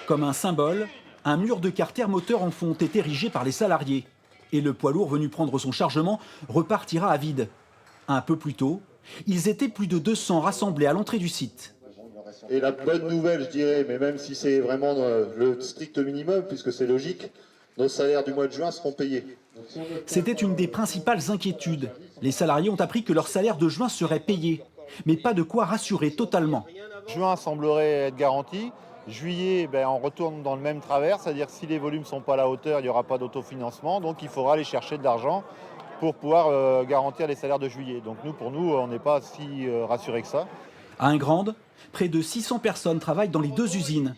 Comme un symbole, un mur de carter moteur en fonte est érigé par les salariés. Et le poids lourd venu prendre son chargement repartira à vide. Un peu plus tôt, ils étaient plus de 200 rassemblés à l'entrée du site. Et la bonne nouvelle, je dirais, mais même si c'est vraiment le strict minimum, puisque c'est logique, nos salaires du mois de juin seront payés. C'était une des principales inquiétudes. Les salariés ont appris que leur salaire de juin serait payé, mais pas de quoi rassurer totalement. Juin semblerait être garanti. Juillet, on retourne dans le même travers, c'est-à-dire que si les volumes ne sont pas à la hauteur, il n'y aura pas d'autofinancement, donc il faudra aller chercher de l'argent pour pouvoir garantir les salaires de juillet. Donc pour nous, on n'est pas si rassurés que ça. À Ingrande, près de 600 personnes travaillent dans les deux usines.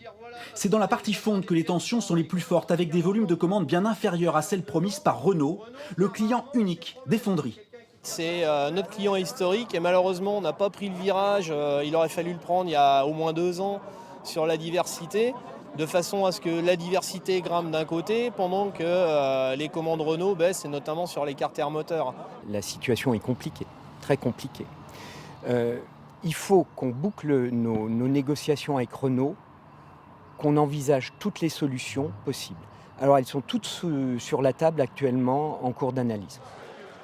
C'est dans la partie fonte que les tensions sont les plus fortes, avec des volumes de commandes bien inférieurs à celles promises par Renault, le client unique des fonderies. C'est notre client historique et malheureusement on n'a pas pris le virage, il aurait fallu le prendre il y a au moins 2 ans sur la diversité, de façon à ce que la diversité grimpe d'un côté pendant que les commandes Renault baissent, et notamment sur les carters moteurs. La situation est compliquée, très compliquée. Il faut qu'on boucle nos négociations avec Renault, qu'on envisage toutes les solutions possibles. Alors elles sont toutes sur la table actuellement en cours d'analyse.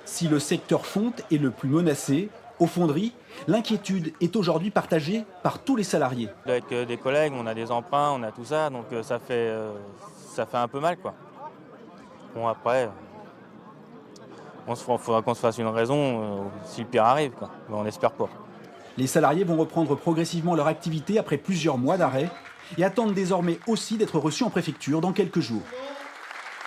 Si le secteur fonte est le plus menacé, aux fonderies, l'inquiétude est aujourd'hui partagée par tous les salariés. Avec des collègues, on a des emprunts, on a tout ça, donc ça fait un peu mal, quoi. Bon, après, il faudra qu'on se fasse une raison si le pire arrive, quoi. Mais on espère pas. Les salariés vont reprendre progressivement leur activité après plusieurs mois d'arrêt et attendent désormais aussi d'être reçus en préfecture dans quelques jours.